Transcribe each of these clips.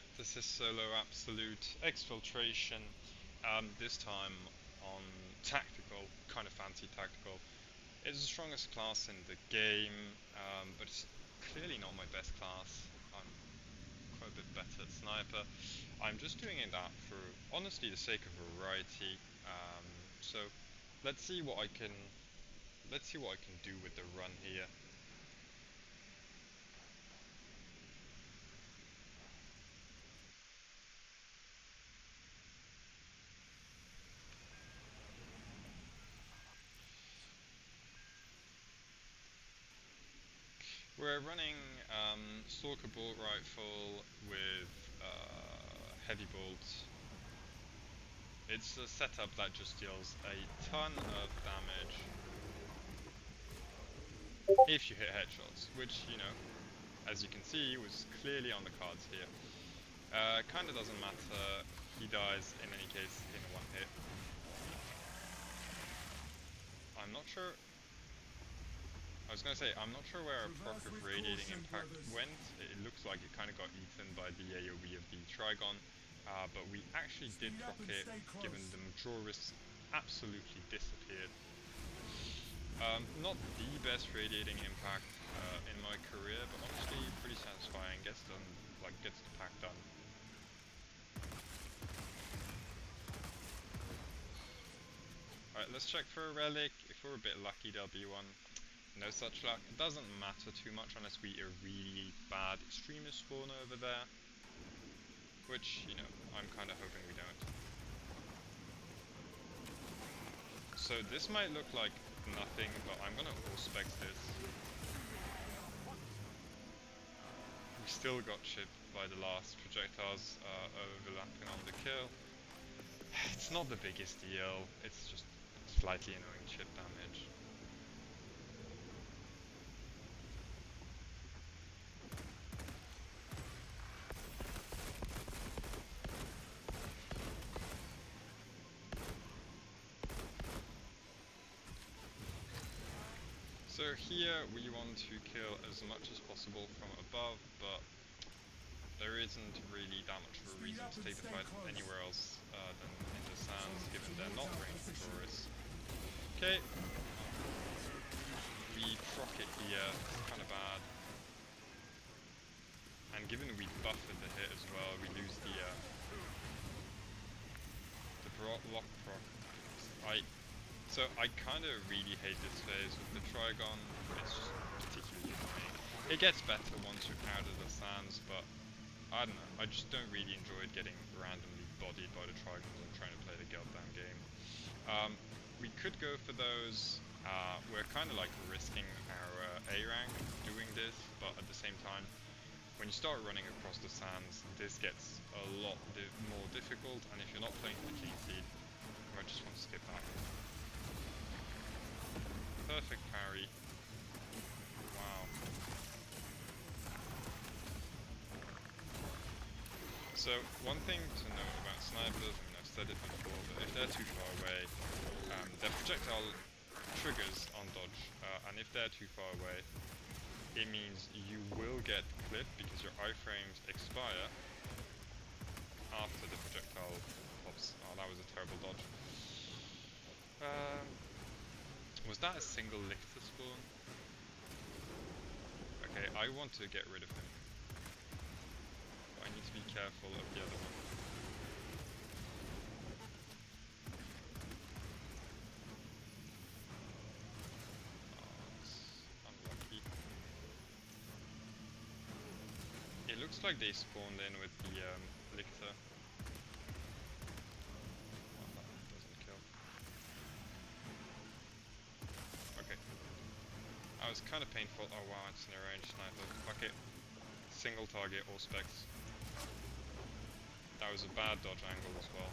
Alright, this is Solo Absolute Exfiltration, this time on tactical, kind of fancy tactical. It's the strongest class in the game, but it's clearly not my best class. I'm quite a bit better at sniper. I'm just doing it that for honestly the sake of variety. So let's see what I can do with the run here. We're running Stalker Bolt Rifle with heavy bolts. It's a setup that just deals a ton of damage if you hit headshots, which, as you can see, was clearly on the cards here. Kinda doesn't matter, he dies in any case in one hit. I'm not sure, I was gonna say, I'm not sure where a proc of Radiating Impact went. It looks like it kinda got eaten by the AoE of the Trigon, but we actually did proc it, given the Majoris absolutely disappeared. Not the best Radiating Impact in my career, but honestly pretty satisfying. Gets the pack done. Alright, let's check for a relic. If we're a bit lucky, there'll be one. No such luck. It doesn't matter too much unless we are really bad extremist spawn over there. Which, I'm kinda hoping we don't. So this might look like nothing, but I'm gonna Auspex this. We still got chipped by the last projectiles overlapping on the kill. It's not the biggest deal, it's just slightly annoying chip damage. So here we want to kill as much as possible from above, but there isn't really that much of a reason to take the fight anywhere else than in the sands, given they're not ranged Majoris. Okay, we proc it here, it's kinda bad. And given we buffered the hit as well, we lose the lock proc. So I kind of really hate this phase with the Trigon. It's just particularly annoying. It gets better once you're out of the sands, but I don't know. I just don't really enjoy getting randomly bodied by the Trigons and trying to play the goddamn game. We could go for those. We're kind of like risking our A rank doing this, but at the same time, when you start running across the sands, this gets a lot more difficult, and if you're not playing the clean seed, you might just want to skip back. Perfect parry. Wow. So one thing to note about snipers, I mean I've said it before, but if they're too far away, their projectile triggers on dodge, and if they're too far away, it means you will get clipped because your iframes expire after the projectile pops. Oh, that was a terrible dodge. Was that a single Lictor spawn? Okay, I want to get rid of him. But I need to be careful of the other one. Oh, it's unlucky. It looks like they spawned in with the Lictor. That was kind of painful. Oh wow, it's near range sniper. Fuck it. Single target, all specs. That was a bad dodge angle as well.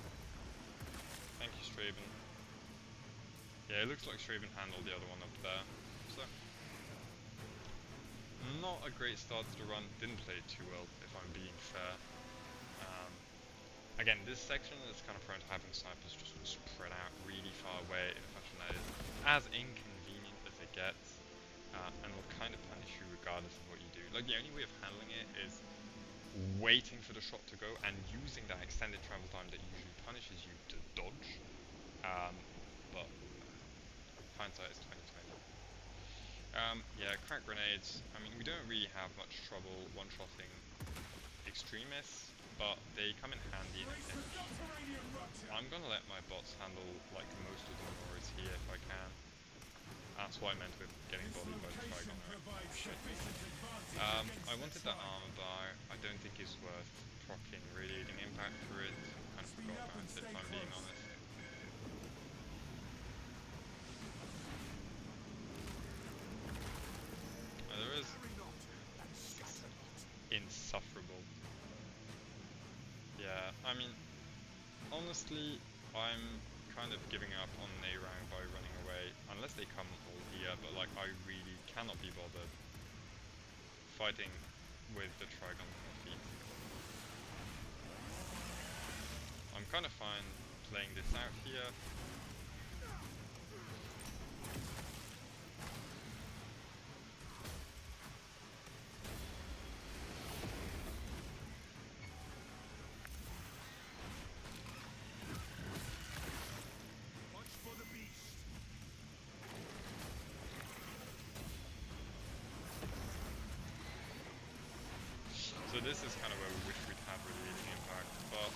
Thank you, Straven. Yeah, it looks like Straven handled the other one up there. So, not a great start to the run. Didn't play it too well, if I'm being fair. Again, this section is kind of prone to having snipers just spread out really far away in a fashion that is as inconvenient as it gets. And will kind of punish you regardless of what you do. Like, the only way of handling it is waiting for the shot to go and using that extended travel time that usually punishes you to dodge. But hindsight is 2020. Yeah, crack grenades. I mean, we don't really have much trouble one-shotting extremists, but they come in handy in a pinch. I'm gonna let my bots handle like most of the Memories here if I can. That's what I meant with getting bodied by the Trigon. I wanted that armor bar. I don't think it's worth proccing radiating impact for it. Kind of forgot about it if I'm being honest. There is insufferable. Yeah, I mean, honestly, I'm kind of giving up on A-rank by running away, unless they come all here, but like, I really cannot be bothered fighting with the Trigon on my feet. I'm kind of fine playing this out here. So this is kind of where we wish we'd have radiating impact, but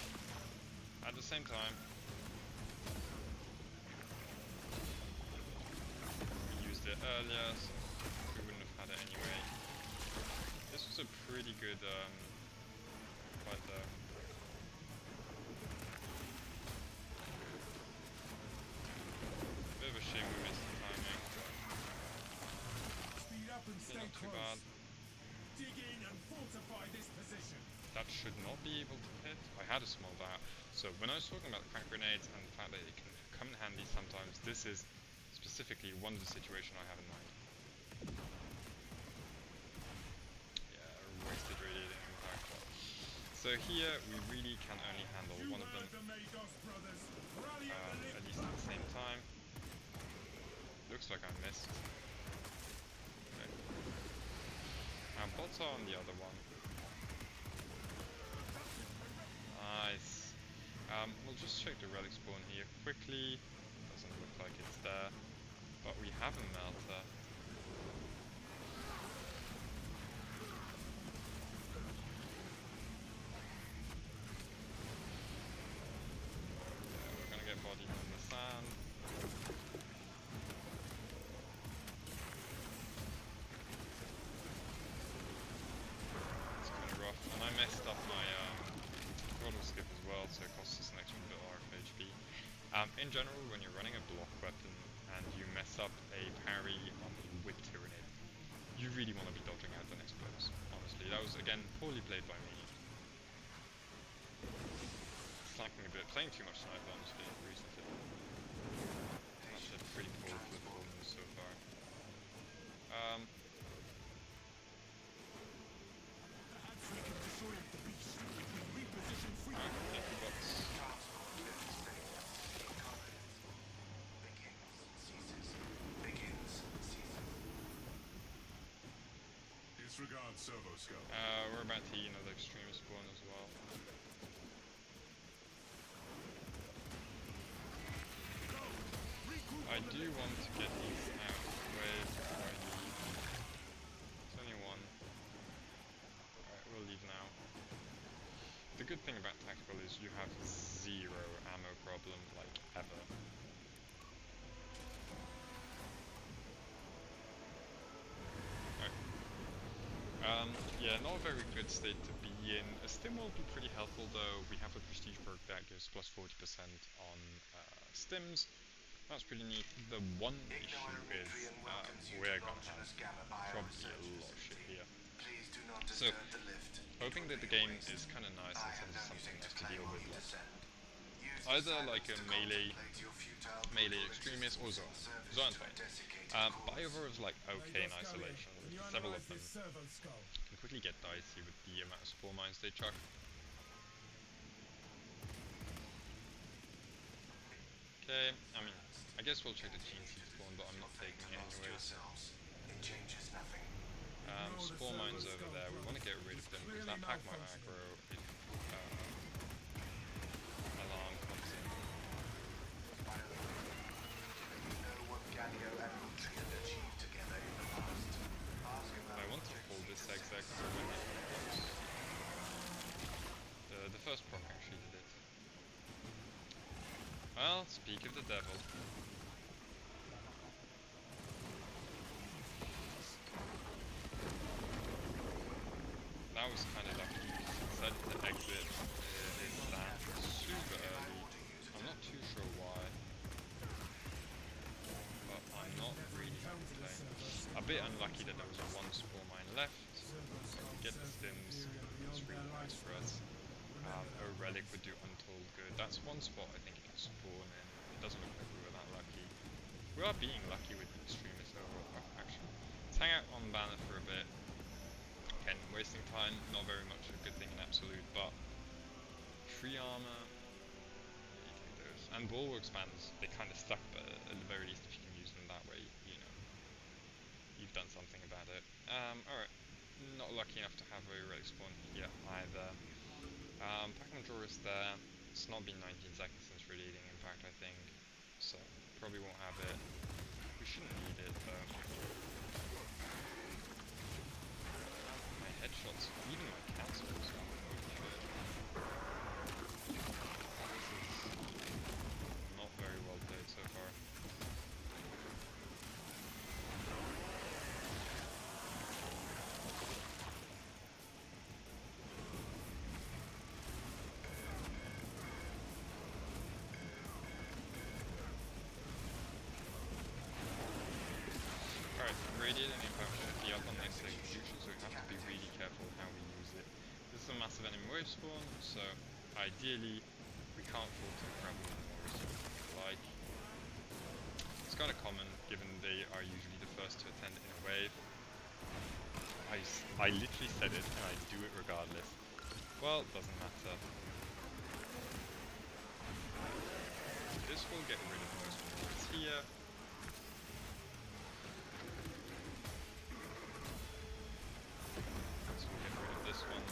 at the same time, we used it earlier, so we wouldn't have had it anyway. This was a pretty good fight though. Bit of a shame we missed the timing, but not too bad. Dig in and fortify this position. That should not be able to hit. I had a small doubt. So when I was talking about crack grenades and the fact that it can come in handy sometimes, this is specifically one of the situations I have in mind. Yeah, wasted radiating impact. So here we really can only handle one of them, at least at the same time. Looks like I missed. Okay. Bots are on the other one. Nice. We'll just check the relic spawn here quickly. Doesn't look like it's there. But we have a melter. Yeah, we're gonna get bodied in the sand. It's kind of rough. And I messed up my throttle skip as well, so it costs us an extra bit of RFHP. In general, when you're running a block weapon and you mess up a parry on the whip tyrannid, you really want to be dodging out the next blows. Honestly, that was again poorly played by me. Slacking a bit, playing too much sniper honestly recently. That's a pretty poor performance so far. Disregard servo scope. We're about to eat another extremist spawn as well. I do want to get these out of the way before I leave. There's only one. Alright, we'll leave now. The good thing about tactical is you have zero ammo problem, like, ever. Yeah, not a very good state to be in. A stim will be pretty helpful though. We have a prestige perk that gives plus 40% on stims. That's pretty neat. The one issue is we're gonna have probably a lot of shit here. So, hoping that the game is kind of nice and sends us something nice to deal with, like either like a melee extremist or Zoan. Zoan's fine. Biovore is like okay in isolation. With several of them can quickly get dicey with the amount of spore mines they chuck. Okay, I mean, I guess we'll check the gene seed spawn, but I'm not taking it anyways. Spore mines over there. We want to get rid of them because that Packmo aggro if alarm comes in. I want to hold this exec so when it procs. The first proc actually did it. Well, speak of the devil. That was kind of lucky. Decided to exit his stand super early. I'm not too sure why, but I'm not really complaining. A bit unlucky that there was a one spore mine left. So we get the stims. It's really nice for us. A relic would do untold good. That's one spot I think it can spawn in. It doesn't look like we were that lucky. We are being lucky with extremists overall, actually. Let's hang out on banner for a bit. Again, wasting time, not very much a good thing in absolute, but free armor, you take those. And bulwark spans, they kind of suck, but at the very least if you can use them that way, you know, you've done something about it. Alright, not lucky enough to have a relic spawn here either. Pac-Man draw is there. It's not been 19 seconds since radiating impact, I think, so probably won't have it. We shouldn't need it though. My headshots, even my cancels are holy shit. This is not very well played so far. Alright, radiating impact should be up on next execution, so we have to be really careful how we use it. This is a massive enemy wave spawn, so ideally we can't fall to grab more resources like. It's kind of common, given they are usually the first to attend in a wave. I literally said it, and I do it regardless. Well, doesn't matter. This will get rid of most spores here. So we'll get rid of this one.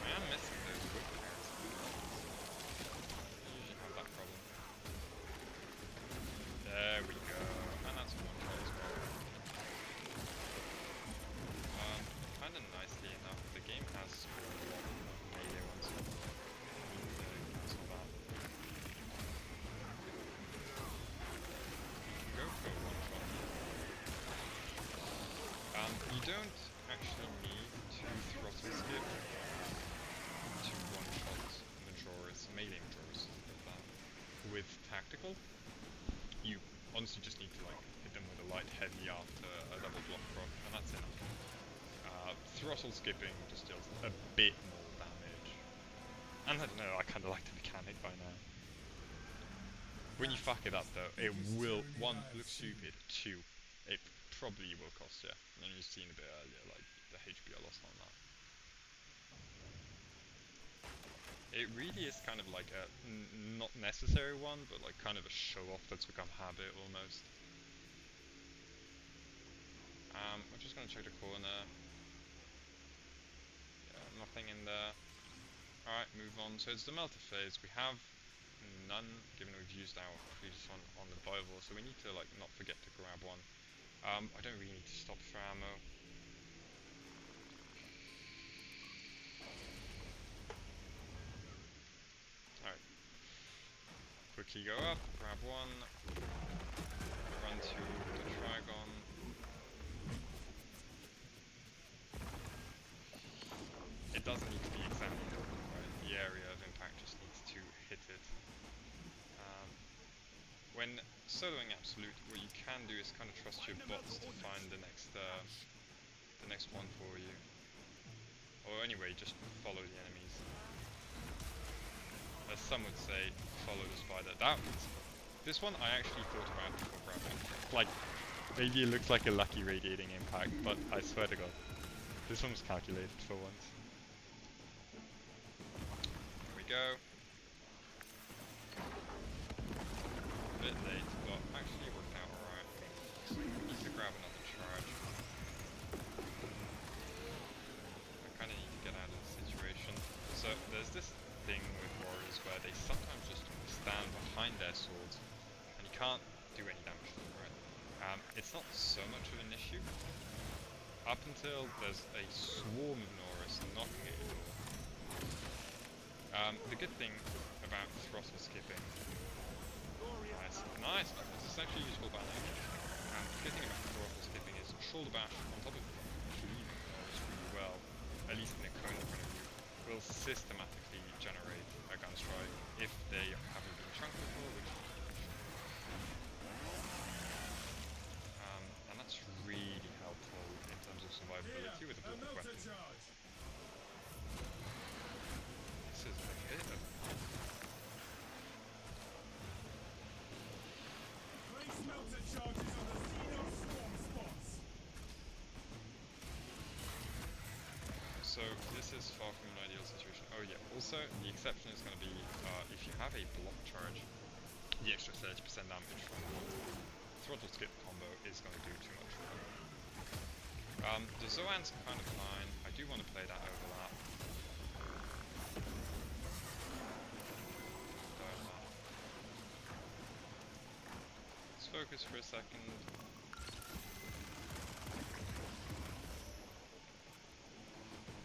I am missing those whip parents. I usually have that problem. There we go. And that's one shot as well. Kind of nicely enough, the game has spawned a lot of melee ones. I need to cancel that. Go for one shot. You don't actually need to throttle skip to one shot Majora's, melee Majora's like that. With tactical, you honestly just need to like hit them with a light heavy after a double block proc, and that's enough. Throttle skipping just deals a bit more damage. And I don't know, I kind of like the mechanic by now. When you fuck it up though, it will, one, look stupid, two, it probably will cost you. And you've seen a bit earlier, like, the HP I lost on that. It really is kind of like a, not necessary one, but like kind of a show-off that's become habit almost. I'm just gonna check the corner. Nothing in there. Alright, move on. So it's the melter phase. We have none, given we've used our previous one on the Bible, so we need to like not forget to grab one. I don't really need to stop for ammo. Alright. Quickly go up, grab one, run to the Trigon. It doesn't need to be exactly right. The area of impact just needs to hit it. When soloing absolute, what you can do is kind of trust your bots to find the next one for you. Or anyway, just follow the enemies. As some would say, follow the spider. This one I actually thought about before grabbing. Like, maybe it looks like a lucky radiating impact, but I swear to God, this one was calculated for once. go. A bit late, but actually worked out alright. Need to grab another charge. I kind of need to get out of the situation. So there's this thing with warriors where they sometimes just stand behind their swords and you can't do any damage to them, right? It's not so much of an issue up until there's a swarm of Norris knocking at your door. The good thing about throttle skipping, nice, this is actually useful balance. The good thing about throttle skipping is shoulder bash on top of cleaving Norris really well, at least in a Kona point of view, will systematically generate a gun strike if they haven't been chunked before, which and that's really helpful in terms of survivability with a block weapon. This is a bit of Smelter charges on the Xeno swarm spots. So this is far from an ideal situation. Oh yeah, also the exception is going to be if you have a block charge, the extra 30% damage from the throttle skip combo is going to do too much for them. The Zoan's kind of fine. I do want to play that overlap. Let's focus for a second.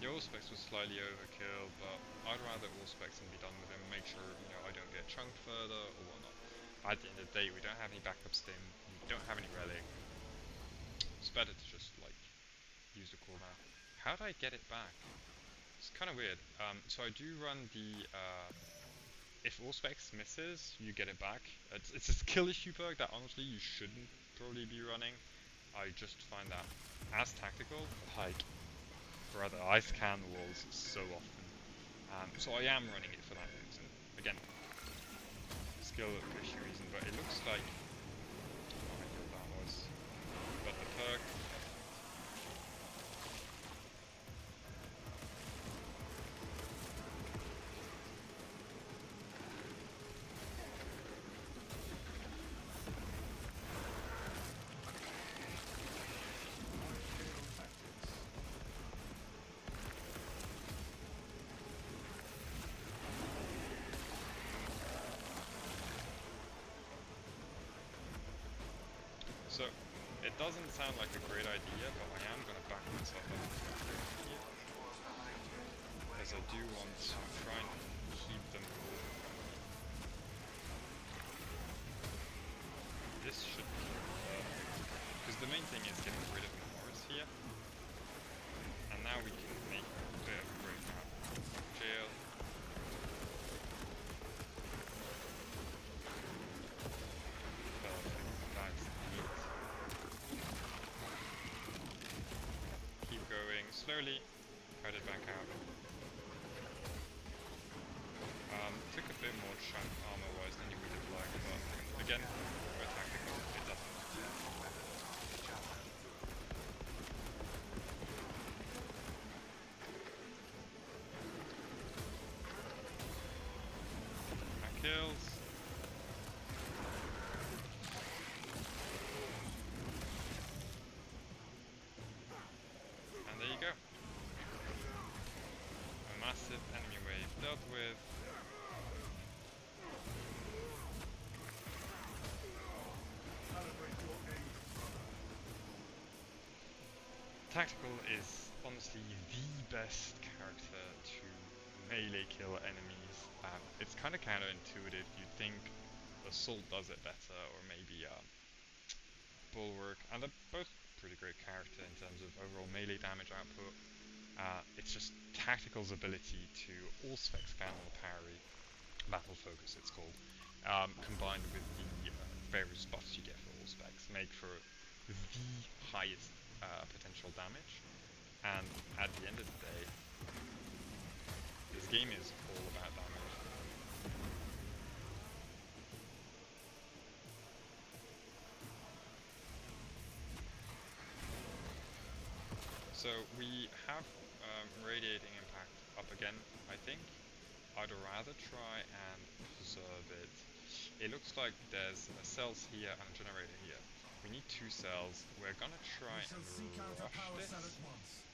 The Allspecs was slightly overkill, but I'd rather Allspecs and be done with him, make sure, I don't get chunked further or whatnot. At the end of the day, we don't have any backup stim, we don't have any relic. It's better to just, use the cooldown. How do I get it back? It's kind of weird. So I do run the, if Allspecs misses, you get it back. It's a skill issue perk that honestly you shouldn't probably be running. I just find that as tactical, brother, I scan the walls so often. So I am running it for that reason. Again, skill issue reason, but it looks like, I don't know what that was, but the perk, so it doesn't sound like a great idea, but I am going to back myself up here, because I do want to try and keep them all. This should be perfect, because the main thing is getting rid of Morris here, and now we can make a bit of a breakout. Jail. Perfect, that's neat. Keep going slowly, cut it back out. Took a bit more chunk armor wise than you would have liked, but again, we're tactical, it doesn't matter. That kills. And there you go. A massive enemy wave dealt with. Tactical is honestly the best character to melee kill enemies. It's kind of counterintuitive. You'd think Assault does it better, or maybe Bulwark, and they're both pretty great character in terms of overall melee damage output. It's just Tactical's ability to all-spec scan on the parry, Battle Focus it's called, combined with the various buffs you get for all-specs, make for the highest potential damage. And at the end of the day, this game is all about damage. So we have Radiating Impact up again, I think. I'd rather try and preserve it. It looks like there's cells here and a generator here. We need 2 cells. We're gonna try We shall and seek out a rush power this. cell at once.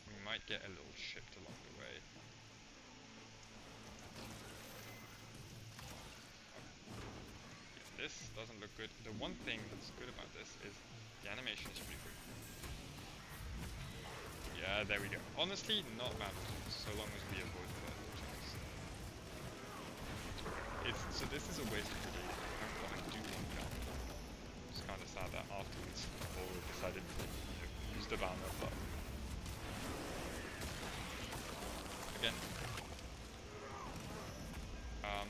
We might get a little shipped along the way. This doesn't look good. The one thing that's good about this is the animation is pretty quick. Yeah, there we go. Honestly, not bad, so long as we avoid the chunks. So this is a waste of the but I do want that. It's kind of sad that afterwards people decided to use the banner, but again, wow.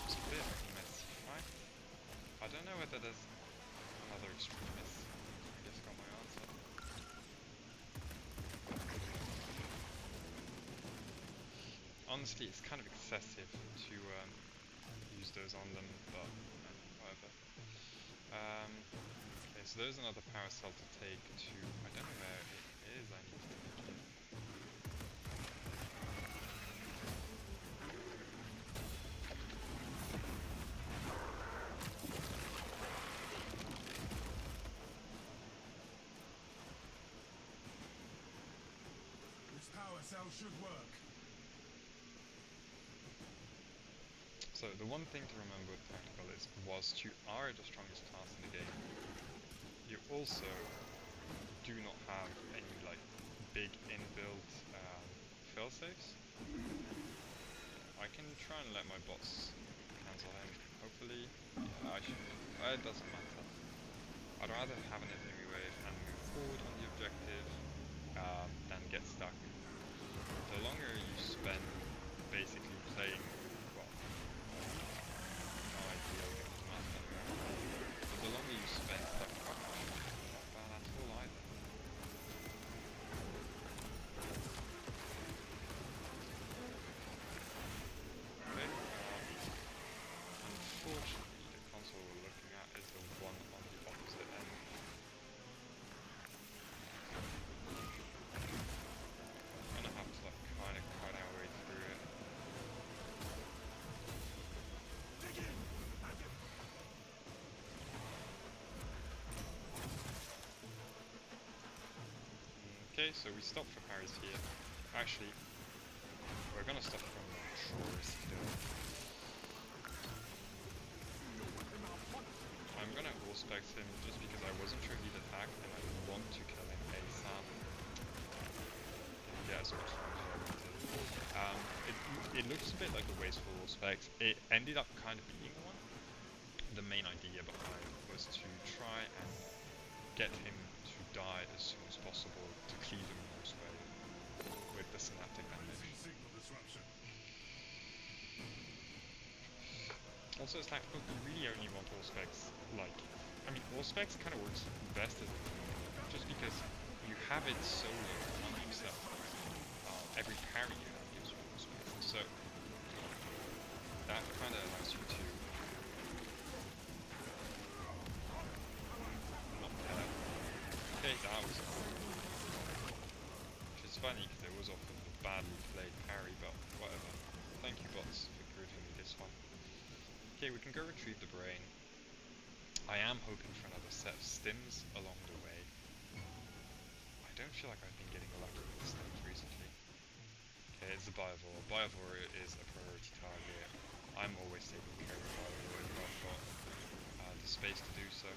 It's a bit of a messy fight. I don't know whether there's another extremist. I guess I got my answer. Honestly, it's kind of excessive to use those on them, but whatever. Okay, so there's another power cell to take to... I don't know where it is I need to take it. This power cell should work. So the one thing to remember with tactical is, whilst you are the strongest class in the game, you also do not have any like big inbuilt failsafes. I can try and let my bots cancel him. Hopefully, yeah, I should. It doesn't matter. I'd rather have an enemy wave and move forward on the objective than get stuck. The longer you spend basically playing, well, no idea what the map anywhere, but the longer you spend, like, not bad at all either. Okay, unfortunately the console we're looking at is the one on the opposite end. I'm gonna have to like kind of cut our way through it. Okay, so we stopped for parries here. Actually, we're gonna stop from shore still. I'm gonna Auspex him just because I wasn't sure he'd attack and I want to kill him ASAP. Yeah, as much damage as I wanted. It looks a bit like a wasteful Auspex. It ended up kind of being one. The main idea behind was to try and get him to die as soon as possible to cleave him Norse way with the synaptic damage. Also, as tactical, you really only want Auspex, like, I mean, Auspex kind of works best as a team, just because you have it solo on yourself. Every parry you have gives you Auspex, so that kind of allows you to not have. Okay, that was which is funny because it was often a badly played parry, but whatever. Thank you, bots, for giving me this one. Okay, we can go retrieve the brain. I am hoping for another set of stims along the way. I don't feel like I've been getting lucky with stims recently. Okay, it's a Biovore. Biovore is a priority target. I'm always taking care of Biovore if I've got the space to do so.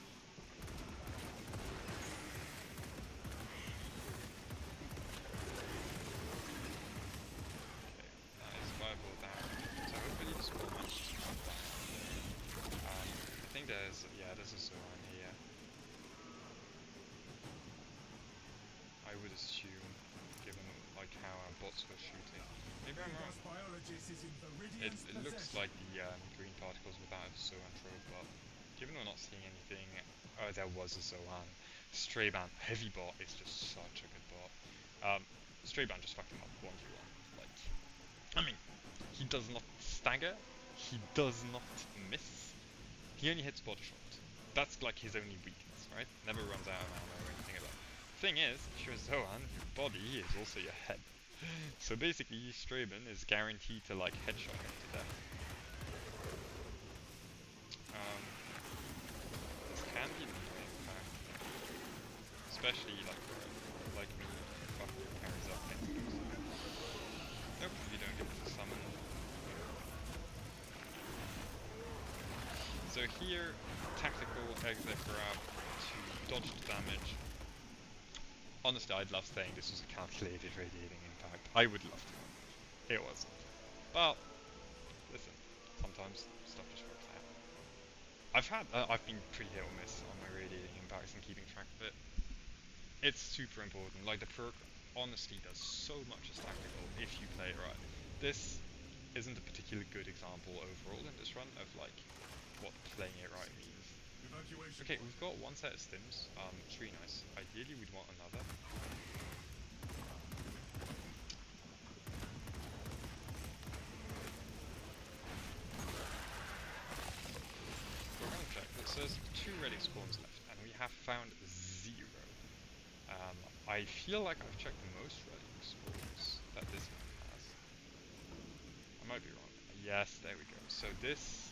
Okay, that is Biovore down. So hopefully the score manages to come down. I think there's a Zoran here. I would assume, given like how our bots were shooting. Maybe I'm wrong. It looks like the green particles without a Zoan trope, but given we're not seeing anything, oh, there was a Zoan. Strayban, heavy bot is just such a good bot. Strayban just fucked him up 1v1. Like, I mean, he does not stagger, he does not miss. He only hits body shot. That's like his only weakness, right? Never runs out of ammo or anything like that. Thing is, if you're Zoan, your body is also your head. So basically, Strabon is guaranteed to like headshot him to death. This can be annoying, in fact. Especially like me, fucking carries up things. Nope, you don't get to summon. So here, tactical exit grab to dodge the damage. Honestly, I'd love saying this was a calculated radiating impact. I would love to. It wasn't. But listen, sometimes stuff just works out. I've been pretty hit or miss on my radiating impacts and keeping track of it. It's super important. Like the perk honestly does so much as tactical if you play it right. This isn't a particularly good example overall in this run of like what playing it right means. Okay, we've got one set of stims, it's really nice. Ideally we'd want another. We're gonna check. It says 2 ready spawns left, and we have found 0. I feel like I've checked most ready spawns that this map has. I might be wrong. Yes, there we go. So this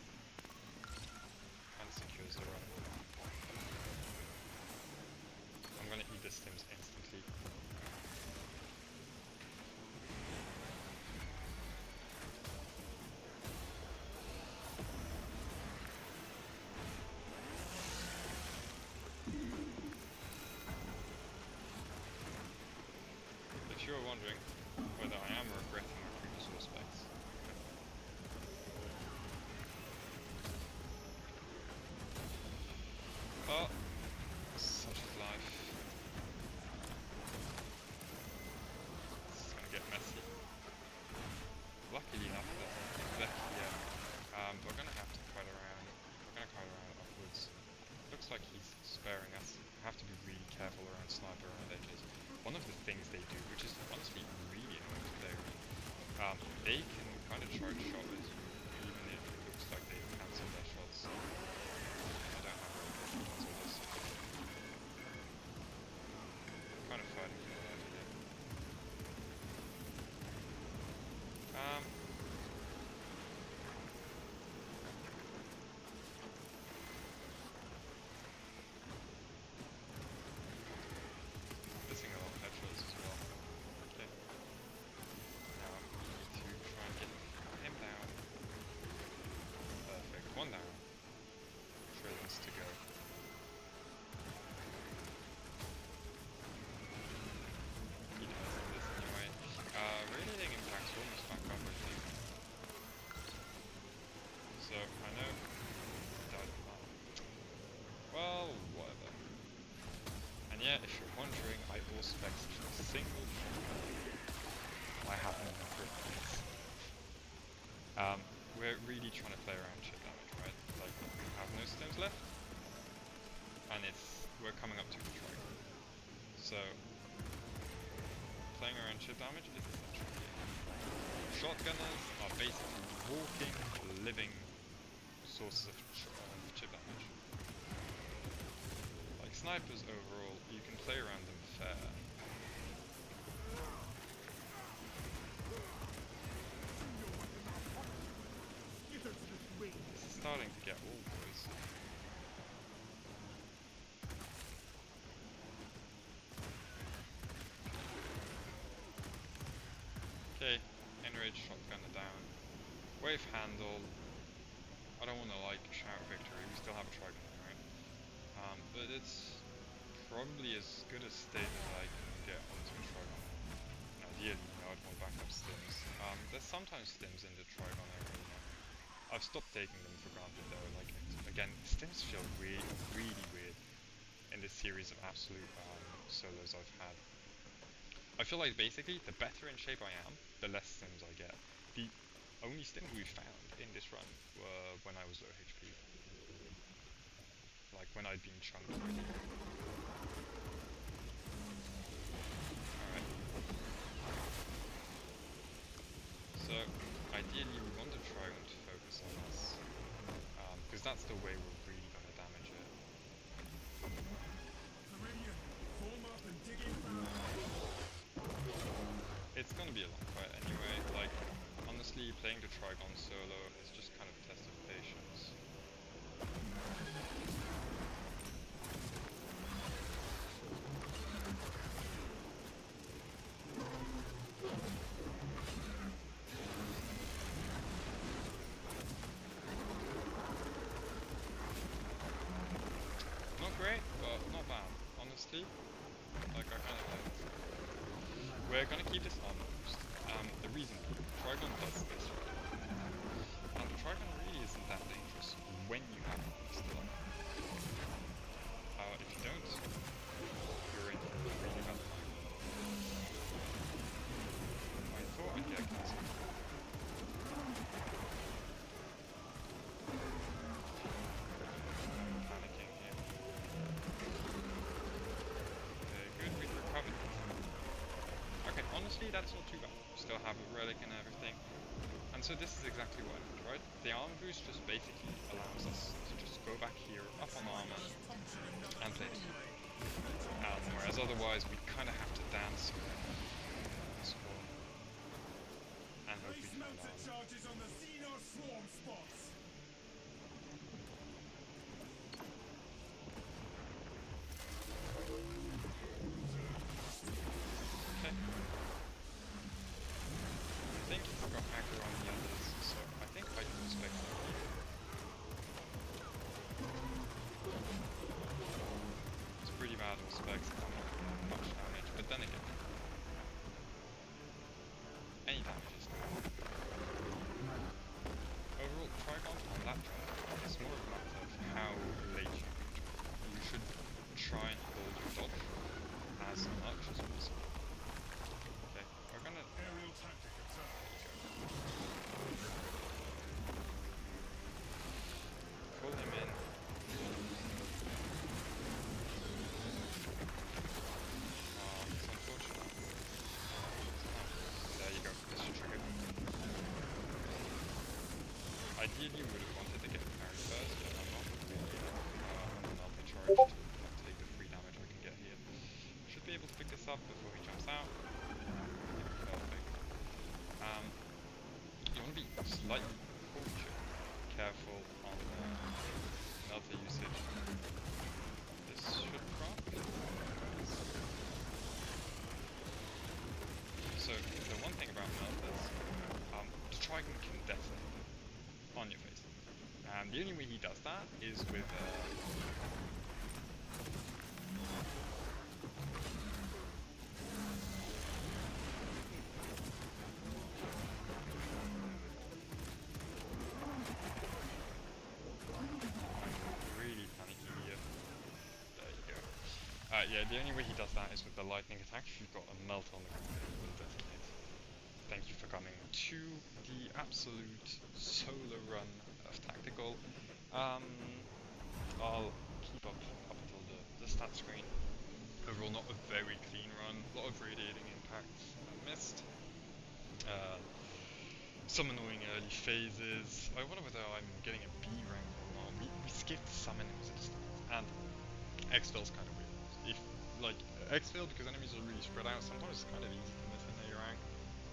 kind of secures the run. I'm gonna eat the stims instantly. If you're wondering whether I am regretting my previous aspects, but such is life. It's gonna get messy. Luckily enough, there's nothing left yet. We're gonna have to cut around. We're gonna cut around upwards. Looks like he's sparing us. Have to be really careful around sniper around edges. One of the things they do, which is honestly really annoying to play with, they can kind of charge shot at you, even if it looks like they cancel their shots. I don't have really good shots with this. Kind of fighting for that idea. Missing a lot of headshots as well. Okay. Now we need to try and get him down. Perfect. 1 down. Trillions to go. He dies in this anyway. Radiating impacts almost back up, I think. So I know he died of that. Well, whatever. And yeah, if you're wondering, I also spec a single shotgun. I have no number of things. We're really trying to play around chip damage, right? Like, we have no stims left, and we're coming up to the trike. So, playing around chip damage is essential here. Shotgunners are basically walking, living sources of chip damage. Like snipers overall, you can play around them fair. This is starting to get old, boys. Okay, enrage, shotgunner down. Wave handle. I don't want to like shout victory, we still have a trigunner, right? But it's probably as good a state as I can get onto a trigunner. Ideally, I'd want backup stims. There's sometimes stims in the trigunner arena. I've stopped taking them for granted though. Like, again, stims feel really, really weird in this series of absolute solos I've had. I feel like basically, the better in shape I am, the less stims I get. The only stims we found in this run were when I was low HP. Like when I'd been chunked already. Alright. So, ideally we want to try and focus on us. Because that's the way we'll playing the Trigon solo is just kind of a test of patience. Not great, but not bad. Honestly, like I kind of like this. We're gonna keep this on most. The reason being, Trigon does this right. And the Trigon really isn't that dangerous when you have it still on. If you don't, you're in for a really bad time. I thought I'd get a castle. Panicking here. Okay, good, we've recovered. Okay, honestly, that's not too bad. Still have a relic and everything. And so this is exactly what I meant, right? The armor boost just basically allows us to just go back here, up on armor, and play the game. Whereas otherwise we kind of have to dance around this wall and hope we find Melter armor. charges on the Xenos swarm spots. Okay. I think he's got aggro on the others, so I think I can respect him here. It's pretty bad on specs if I'm not doing much damage, but then again, any damage is good. Overall, Trigon on that draft is more of a matter of how late you reach. You should try and hold your dodge as much as possible. Okay, we're gonna... Aerial tactic attack. Pull him in. It's unfortunate. There you go, this should trigger. Ideally, we would have wanted to get parry first, but I'm not really multi charge to take the free damage I can get here. Should be able to pick this up before he jumps out. Perfect. You want to be slightly careful on melter usage. This should prompt. So the one thing about melters, the Trigon can detonate on your face. And the only way he does that is with really panicky here. There you go. Yeah, the only way he does that is with the lightning attack. If you've got a melt on the ground, he will detonate. Thank you for coming to the absolute solo run of Tactical. I'll keep up until the stat screen. Overall, not a very clean run. A lot of radiating impacts missed. Some annoying early phases. I wonder whether I'm getting a B rank or not. We skipped some enemies at the start, and Exfil's kind of weird. If like Exfil, because enemies are really spread out, sometimes it's kind of easy to miss an A rank.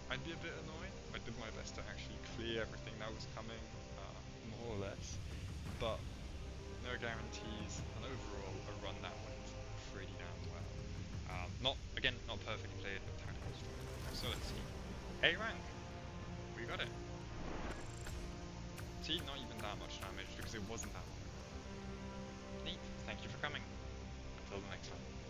I'd be a bit annoyed. I did my best to actually clear everything that was coming, more or less, but no guarantees. And overall, a run that went pretty damn well. Not perfectly played, but tactical strong. So let's see. A rank. We got it. See, not even that much damage because it wasn't that long